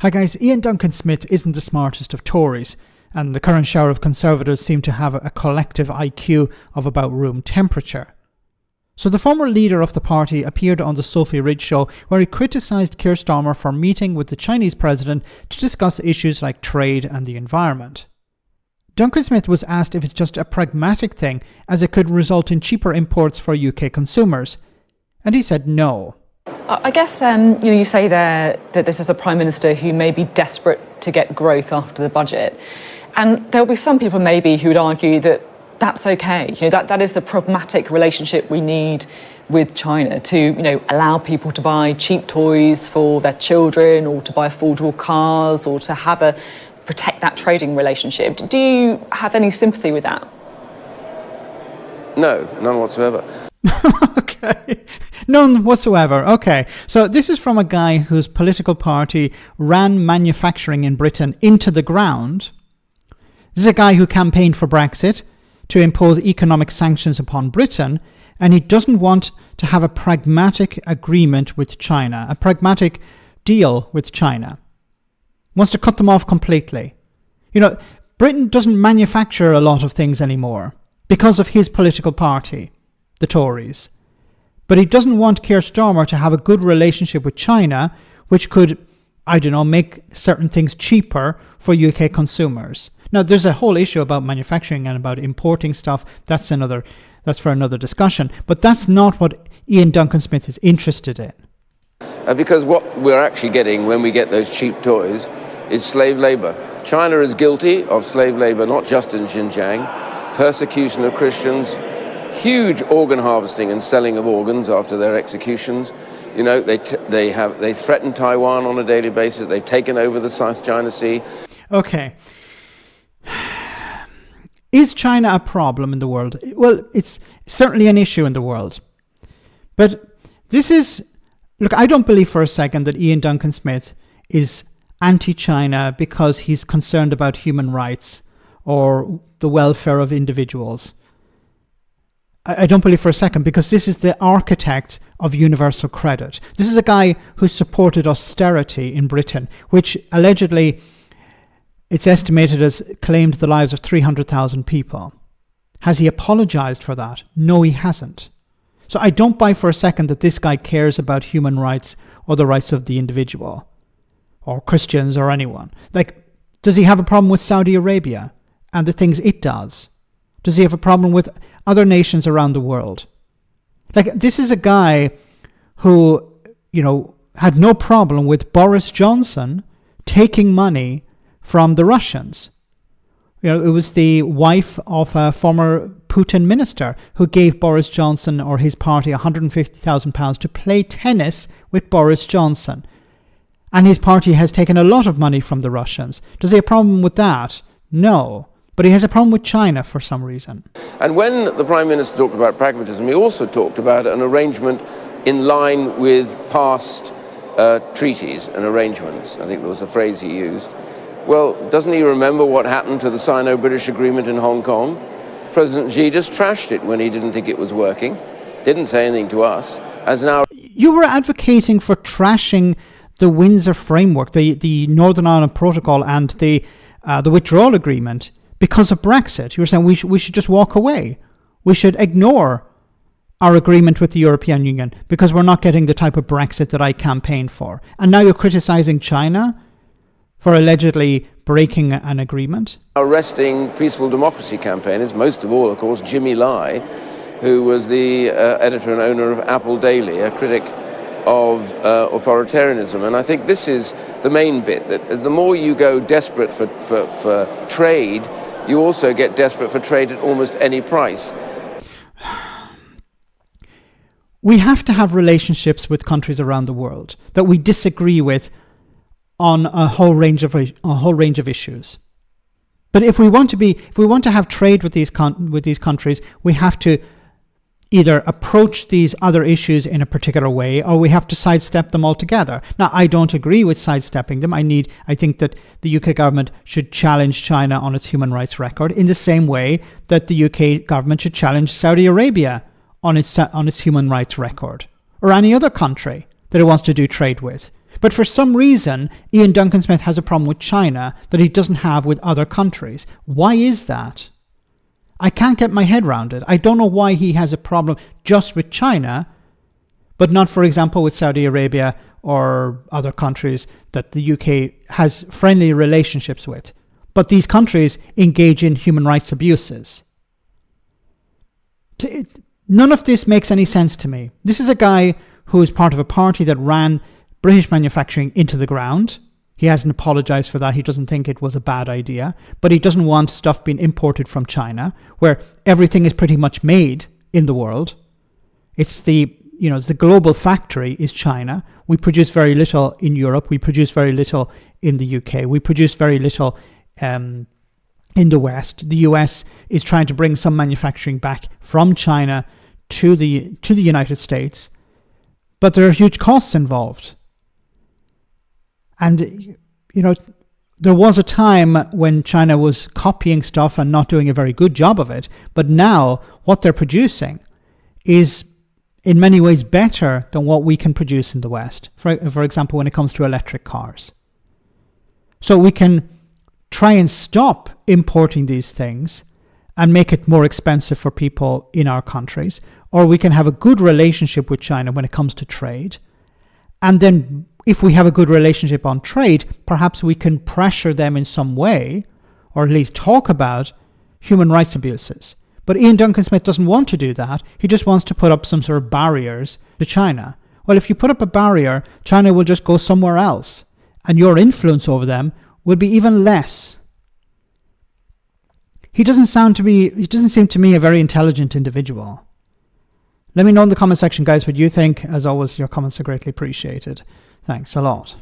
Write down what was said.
Hi guys, Iain Duncan Smith isn't the smartest of Tories, and the current shower of Conservatives seem to have a collective IQ of about room temperature. So the former leader of the party appeared on the Sophy Ridge show where he criticised Keir Starmer for meeting with the Chinese president to discuss issues like trade and the environment. Duncan Smith was asked if it's just a pragmatic thing as it could result in cheaper imports for UK consumers, and he said no. I guess you say there that this is a Prime Minister who may be desperate to get growth after the budget. And there'll be some people maybe who would argue that that's okay. That is the pragmatic relationship we need with China to, allow people to buy cheap toys for their children or to buy affordable cars or to protect that trading relationship. Do you have any sympathy with that? No, none whatsoever. Okay. None whatsoever. Okay. So this is from a guy whose political party ran manufacturing in Britain into the ground. This is a guy who campaigned for Brexit to impose economic sanctions upon Britain, and he doesn't want to have a pragmatic agreement with China, a pragmatic deal with China. Wants to cut them off completely. Britain doesn't manufacture a lot of things anymore because of his political party, the Tories. But he doesn't want Keir Starmer to have a good relationship with China, which could, make certain things cheaper for UK consumers. Now, there's a whole issue about manufacturing and about importing stuff. That's for another discussion. But that's not what Iain Duncan Smith is interested in. Because what we're actually getting when we get those cheap toys is slave labor. China is guilty of slave labor, not just in Xinjiang, persecution of Christians, huge organ harvesting and selling of organs after their executions. They threaten Taiwan on a daily basis. They've taken over the South China Sea. Okay. Is China a problem in the world? Well, it's certainly an issue in the world. But I don't believe for a second that Iain Duncan Smith is anti-China because he's concerned about human rights or the welfare of individuals. I don't believe for a second, because this is the architect of universal credit. This is a guy who supported austerity in Britain, which allegedly, it's estimated, has claimed the lives of 300,000 people. Has he apologised for that? No, he hasn't. So I don't buy for a second that this guy cares about human rights or the rights of the individual, or Christians or anyone. Does he have a problem with Saudi Arabia and the things it does? Does he have a problem with other nations around the world? This is a guy who, had no problem with Boris Johnson taking money from the Russians. It was the wife of a former Putin minister who gave Boris Johnson or his party £150,000 to play tennis with Boris Johnson. And his party has taken a lot of money from the Russians. Does he have a problem with that? No. But he has a problem with China for some reason. And when the Prime Minister talked about pragmatism, he also talked about an arrangement in line with past treaties and arrangements. I think there was a phrase he used. Well, doesn't he remember what happened to the Sino-British agreement in Hong Kong? President Xi just trashed it when he didn't think it was working. Didn't say anything to us. You were advocating for trashing the Windsor Framework, the Northern Ireland Protocol and the withdrawal agreement because of Brexit. You were saying we should just walk away. We should ignore our agreement with the European Union because we're not getting the type of Brexit that I campaigned for. And now you're criticising China for allegedly breaking an agreement? Arresting peaceful democracy campaigners, most of all, of course, Jimmy Lai, who was the editor and owner of Apple Daily, a critic of authoritarianism. And I think this is the main bit, that the more you go desperate for trade, you also get desperate for trade at almost any price. We have to have relationships with countries around the world that we disagree with on a whole range of issues. But if we want to have trade with these countries, we have to either approach these other issues in a particular way, or we have to sidestep them altogether. Now, I don't agree with sidestepping them. I think that the UK government should challenge China on its human rights record in the same way that the UK government should challenge Saudi Arabia on its human rights record, or any other country that it wants to do trade with. But for some reason, Iain Duncan Smith has a problem with China that he doesn't have with other countries. Why is that? I can't get my head around it. I don't know why he has a problem just with China, but not, for example, with Saudi Arabia or other countries that the UK has friendly relationships with. But these countries engage in human rights abuses. None of this makes any sense to me. This is a guy who is part of a party that ran British manufacturing into the ground. He hasn't apologized for that. He doesn't think it was a bad idea. But he doesn't want stuff being imported from China, where everything is pretty much made in the world. It's the global factory is China. We produce very little in Europe. We produce very little in the UK. We produce very little in the West. The US is trying to bring some manufacturing back from China to the United States. But there are huge costs involved. And, there was a time when China was copying stuff and not doing a very good job of it. But now what they're producing is in many ways better than what we can produce in the West. For example, when it comes to electric cars. So we can try and stop importing these things and make it more expensive for people in our countries. Or we can have a good relationship with China when it comes to trade. And then if we have a good relationship on trade, perhaps we can pressure them in some way, or at least talk about human rights abuses. But Iain Duncan Smith doesn't want to do that. He just wants to put up some sort of barriers to China. Well, if you put up a barrier, China will just go somewhere else, and your influence over them will be even less. He doesn't seem to me a very intelligent individual. Let me know in the comment section, guys, what you think. As always, your comments are greatly appreciated. Thanks a lot.